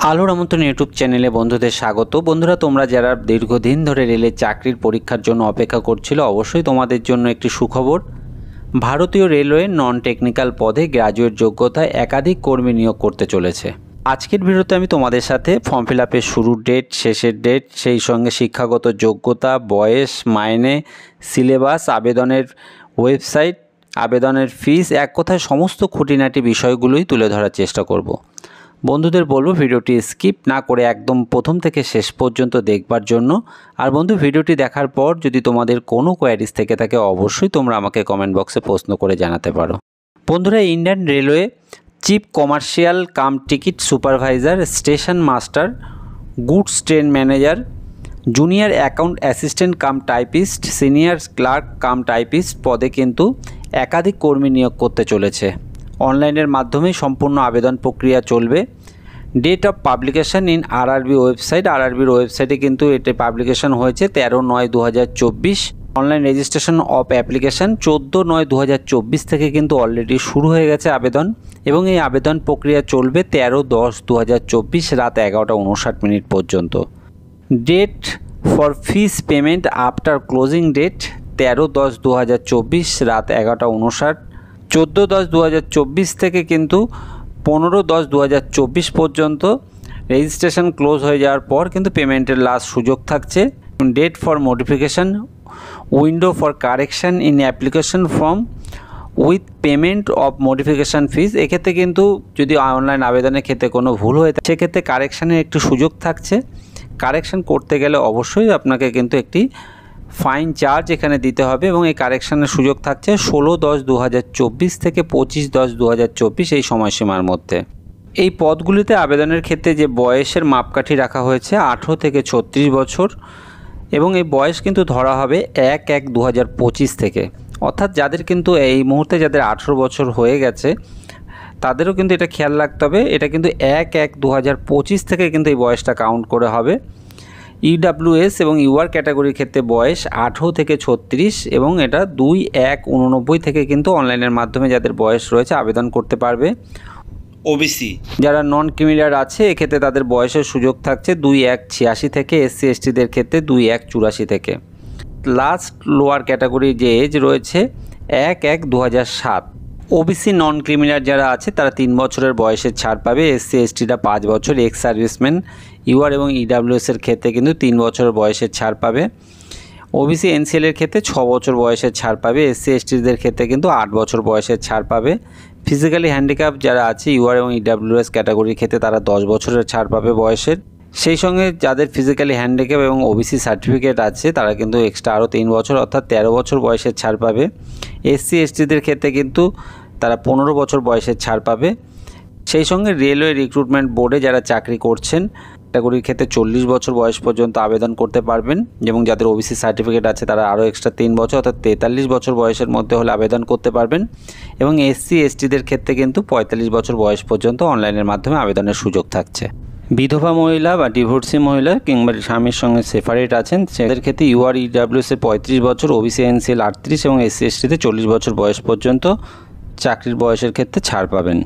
আলোর আমন্ত্রণ ইউটিউব চ্যানেলে বন্ধুদের স্বাগত। বন্ধুরা, তোমরা যারা দীর্ঘদিন ধরে রেলের চাকরির পরীক্ষার জন্য অপেক্ষা করছিল, অবশ্যই তোমাদের জন্য একটি সুখবর। ভারতীয় রেলওয়ে নন টেকনিক্যাল পদে গ্র্যাজুয়েট যোগ্যতায় একাধিক কর্মী নিয়োগ করতে চলেছে। আজকের ভিডিওতে আমি তোমাদের সাথে ফর্ম ফিল আপের শুরুর ডেট, শেষের ডেট, সেই সঙ্গে শিক্ষাগত যোগ্যতা, বয়স, মাইনে, সিলেবাস, আবেদনের ওয়েবসাইট, আবেদনের ফিস, এক কথায় সমস্ত খুঁটিনাটি বিষয়গুলোই তুলে ধরার চেষ্টা করব। বন্ধুদের বলবো ভিডিওটি স্কিপ না করে একদম প্রথম থেকে শেষ পর্যন্ত দেখবার জন্য। আর বন্ধু, ভিডিওটি দেখার পর যদি তোমাদের কোনো কোয়ারিজ থেকে থাকে অবশ্যই তোমরা আমাকে কমেন্ট বক্সে প্রশ্ন করে জানাতে পারো। বন্ধুরা, Indian railway chief commercial cum ticket supervisor, station master, goods train manager, junior account assistant cum typist, senior clerk cum typist পদে কিন্তু একাধিক কর্মী নিয়োগ করতে চলেছে। অনলাইনের মাধ্যমেই সম্পূর্ণ আবেদন প্রক্রিয়া চলবে। Date of publication in RRB website, আরআরবির ওয়েবসাইটে কিন্তু এটি পাবলিকেশন হয়েছে 13/9/2024। অনলাইন রেজিস্ট্রেশন অফ অ্যাপ্লিকেশান 14/9/2024 থেকে কিন্তু অলরেডি শুরু হয়ে গেছে আবেদন, এবং এই আবেদন প্রক্রিয়া চলবে 13/10/2024 রাত 11:59 পর্যন্ত। Date for fees payment after closing date 13/10/2024 রাত 11:59। 14/10/2024 থেকে কিন্তু 15/10/2024 পর্যন্ত রেজিস্ট্রেশন ক্লোজ হয়ে যাওয়ার পর কিন্তু পেমেন্টের লাস্ট সুযোগ থাকছে। Date for modification window for correction in application form with payment of modification fees. এক্ষেত্রে কিন্তু যদি অনলাইন আবেদনের ক্ষেত্রে কোনো ভুল হয়ে থাকে সেক্ষেত্রে কারেকশানের একটু সুযোগ থাকছে। কারেকশান করতে গেলে অবশ্যই আপনাকে কিন্তু একটি ফাইন চার্জ এখানে দিতে হবে, এবং এই কারেকশানের সুযোগ থাকছে 16/10/2024 থেকে 25/10/2024 এই সময়সীমার মধ্যে। এই পদগুলিতে আবেদনের ক্ষেত্রে যে বয়সের মাপকাঠি রাখা হয়েছে 18 থেকে 36 বছর, এবং এই বয়স কিন্তু ধরা হবে 1/1/2025 থেকে। অর্থাৎ যাদের কিন্তু এই মুহূর্তে যাদের 18 বছর হয়ে গেছে তাদেরও কিন্তু এটা খেয়াল রাখতে হবে। এটা কিন্তু 1/1/2025 থেকে কিন্তু এই বয়সটা কাউন্ট করে হবে। ইডাব্লিউএস এবং ইউআর ক্যাটাগরির ক্ষেত্রে বয়স 18 থেকে 36, এবং এটা 2/1/89 থেকে কিন্তু অনলাইনের মাধ্যমে যাদের বয়স রয়েছে আবেদন করতে পারবে। ওবিসি যারা নন ক্রিমিনাল আছে এক্ষেত্রে তাদের বয়সের সুযোগ থাকছে 2/1/86 থেকে, এসসি এসটিদের ক্ষেত্রে 2/1/84 থেকে। লাস্ট লোয়ার ক্যাটাগরি যে এজ রয়েছে 1/1/2007। ওবিসি নন ক্রিমিনাল যারা আছে তারা 3 বছরের বয়সের ছাড় পাবে। এসসি এসটিরা 5 বছর, এক্স সার্ভিসম্যান ইউআর এবং ইডাব্লিউএসের ক্ষেত্রে কিন্তু 3 বছরের বয়সের ছাড় পাবে। ওবিসি এনসিএলের ক্ষেত্রে 6 বছর বয়সের ছাড় পাবে। এসসি এসটিদের ক্ষেত্রে কিন্তু 8 বছর বয়সের ছাড় পাবে। ফিজিক্যালি হ্যান্ডিক্যাপ যারা আছে ইউআর এবং ইডাব্লিউএস ক্যাটাগরির ক্ষেত্রে তারা 10 বছরের ছাড় পাবে বয়সের। সেই সঙ্গে যাদের ফিজিক্যালি হ্যান্ডিক্যাপ এবং ওবিসি সার্টিফিকেট আছে তারা কিন্তু এক্সট্রা আরও 3 বছর অর্থাৎ 13 বছর বয়সের ছাড় পাবে। এসসি এসটিদের ক্ষেত্রে কিন্তু তারা 15 বছর বয়সের ছাড় পাবে। সেই সঙ্গে রেলওয়ে রিক্রুটমেন্ট বোর্ডে যারা চাকরি করছেন ক্যাটাগরির ক্ষেত্রে 40 বছর বয়স পর্যন্ত আবেদন করতে পারবেন, এবং যাদের ওবিসি সার্টিফিকেট আছে তারা আরও এক্সট্রা 3 বছর অর্থাৎ 43 বছর বয়সের মধ্যে হলে আবেদন করতে পারবেন। এবং এসসি এসটিদের ক্ষেত্রে কিন্তু 45 বছর বয়স পর্যন্ত অনলাইনের মাধ্যমে আবেদনের সুযোগ থাকছে। বিধবা মহিলা বা ডিভোর্সি মহিলা কিংবা স্বামীর সঙ্গে সেপারেট আছেন সেদের ক্ষেত্রে ইউআর ইডাব্লিউএসের 35 বছর, ওবিসি এনসিএল 38 এবং এসসি এসটিতে 40 বছর বয়স পর্যন্ত চাকরির বয়সের ক্ষেত্রে ছাড় পাবেন।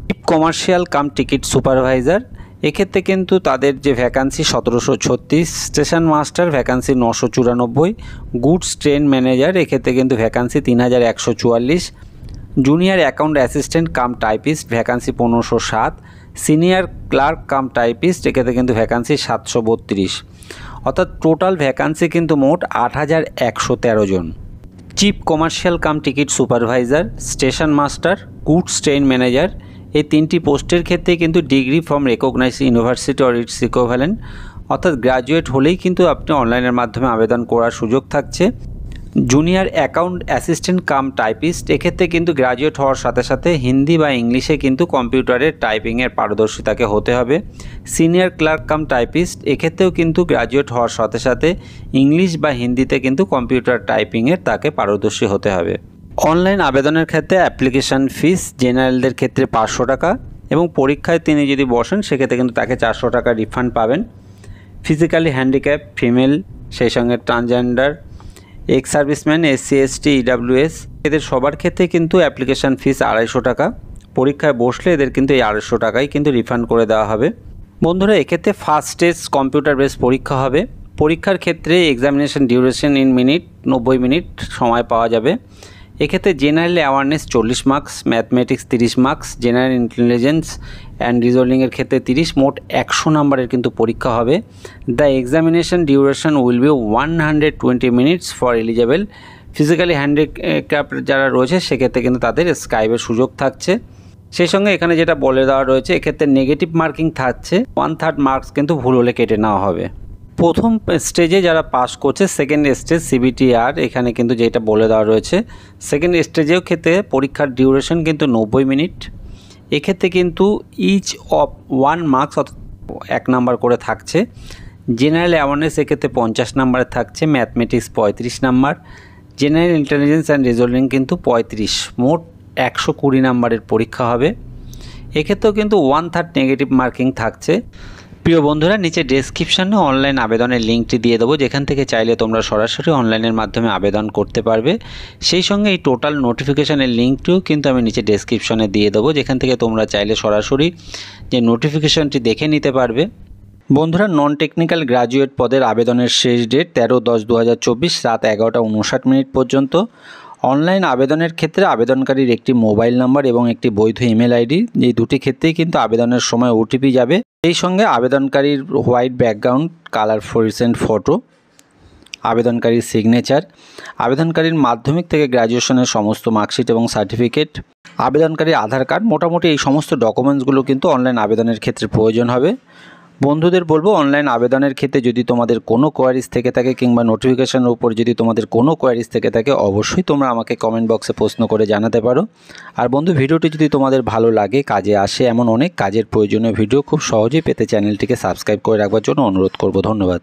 Chief commercial cum ticket supervisor এক্ষেত্রে কিন্তু তাদের যে vacancy 1736, station master vacancy 994, goods train manager এক্ষেত্রে কিন্তু vacancy 3144, junior account assistant cum typist vacancy 1507, senior clerk cum typist এক্ষেত্রে কিন্তু ভ্যাকান্সি 732। অর্থাৎ টোটাল ভ্যাকান্সি কিন্তু মোট 8113 জন। Chief commercial cum ticket supervisor, station master, goods train manager এই 3টি পোস্টের ক্ষেত্রে কিন্তু degree from recognised university or its equivalent অর্থাৎ গ্র্যাজুয়েট হলেই কিন্তু আপনি অনলাইনের মাধ্যমে আবেদন করার সুযোগ থাকছে। Junior account assistant cum typist এক্ষেত্রে কিন্তু গ্র্যাজুয়েট হওয়ার সাথে সাথে হিন্দি বা ইংলিশে কিন্তু কম্পিউটারের টাইপিংয়ের পারদর্শিতাকে হতে হবে। সিনিয়র ক্লার্ক কাম টাইপিস্ট এক্ষেত্রেও কিন্তু গ্র্যাজুয়েট হওয়ার সাথে সাথে ইংলিশ বা হিন্দিতে কিন্তু কম্পিউটার টাইপিংয়ের তাকে পারদর্শী হতে হবে। অনলাইন আবেদনের ক্ষেত্রে অ্যাপ্লিকেশান ফিস জেনারেলদের ক্ষেত্রে 500 টাকা, এবং পরীক্ষায় তিনি যদি বসেন সেক্ষেত্রে কিন্তু তাকে 400 টাকা রিফান্ড পাবেন। ফিজিক্যালি হ্যান্ডিক্যাপ ফিমেল, সেই সঙ্গে transgender, ex serviceman, SC ST, EWS এদের সবার ক্ষেত্রে কিন্তু অ্যাপ্লিকেশান ফিস 250 টাকা। পরীক্ষায় বসলে এদের কিন্তু এই 250 টাকাই কিন্তু রিফান্ড করে দেওয়া হবে। বন্ধুরা এক্ষেত্রে ফার্স্ট স্টেজ কম্পিউটার বেস পরীক্ষা হবে। পরীক্ষার ক্ষেত্রে examination duration in minute 90 minute সময় পাওয়া যাবে। এক্ষেত্রে general awareness 40 marks, mathematics 30 marks, general intelligence and রিজনিংয়ের ক্ষেত্রে 30, মোট 100 নম্বরের কিন্তু পরীক্ষা হবে। The examination duration will be 120 minutes for eligible physically handicap যারা রয়েছে সেক্ষেত্রে কিন্তু তাদের স্কাইপের সুযোগ থাকছে। সেই সঙ্গে এখানে যেটা বলে দেওয়া রয়েছে এক্ষেত্রে নেগেটিভ মার্কিং থাকছে, 1/3 মার্কস কিন্তু ভুল হলে কেটে নেওয়া হবে। প্রথম স্টেজে যারা পাস করছে, সেকেন্ড স্টেজ CBTR এখানে কিন্তু যেটা বলে দেওয়া রয়েছে, সেকেন্ড স্টেজেও ক্ষেত্রে পরীক্ষার ডিউরেশন কিন্তু 90 মিনিট। এক্ষেত্রে কিন্তু ইচ অফ 1 মার্কস অর্থাৎ 1 নাম্বার করে থাকছে। জেনারেল অ্যাওয়ারনেস এক্ষেত্রে 50 নাম্বারে থাকছে, mathematics 35 number, general intelligence and reasoning কিন্তু 35, মোট 120 নাম্বারের পরীক্ষা হবে। এক্ষেত্রেও কিন্তু 1/3 নেগেটিভ মার্কিং থাকছে। প্রিয় বন্ধুরা, নিচে ডেসক্রিপশানে অনলাইন আবেদনের লিঙ্কটি দিয়ে দেবো, যেখান থেকে চাইলে তোমরা সরাসরি অনলাইনের মাধ্যমে আবেদন করতে পারবে। সেই সঙ্গে এই টোটাল নোটিফিকেশানের লিঙ্কটিও কিন্তু আমি নিচে ডেসক্রিপশানে দিয়ে দেবো, যেখান থেকে তোমরা চাইলে সরাসরি যে নোটিফিকেশানটি দেখে নিতে পারবে। বন্ধুরা, নন টেকনিক্যাল গ্র্যাজুয়েট পদের আবেদনের শেষ ডেট 13/10/2024 রাত 11:59 পর্যন্ত। অনলাইন আবেদনের ক্ষেত্রে আবেদনকারীর একটি মোবাইল নাম্বার এবং একটি বৈধ ইমেল আইডি, এই দুটি ক্ষেত্রেই কিন্তু আবেদনের সময় OTP যাবে। এই সঙ্গে আবেদনকারীর white background, colour fluorescent photo, আবেদনকারীর সিগনেচার, আবেদনকারীর মাধ্যমিক থেকে গ্র্যাজুয়েশনের সমস্ত মার্কশিট এবং সার্টিফিকেট, আবেদনকারীর আধার কার্ড, মোটামুটি এই সমস্ত ডকুমেন্টসগুলো কিন্তু অনলাইন আবেদনের ক্ষেত্রে প্রয়োজন হবে। বন্ধুদের বলবো, অনলাইন আবেদনের ক্ষেত্রে যদি তোমাদের কোনো কোয়ারিজ থেকে থাকে কিংবা নোটিফিকেশনের উপর যদি তোমাদের কোনো কোয়ারিজ থেকে থাকে, অবশ্যই তোমরা আমাকে কমেন্ট বক্সে প্রশ্ন করে জানাতে পারো। আর বন্ধু, ভিডিওটি যদি তোমাদের ভালো লাগে, কাজে আসে এমন অনেক কাজের প্রয়োজনীয় ভিডিও খুব সহজেই পেতে চ্যানেলটিকে সাবস্ক্রাইব করে রাখবার জন্য অনুরোধ করব। ধন্যবাদ।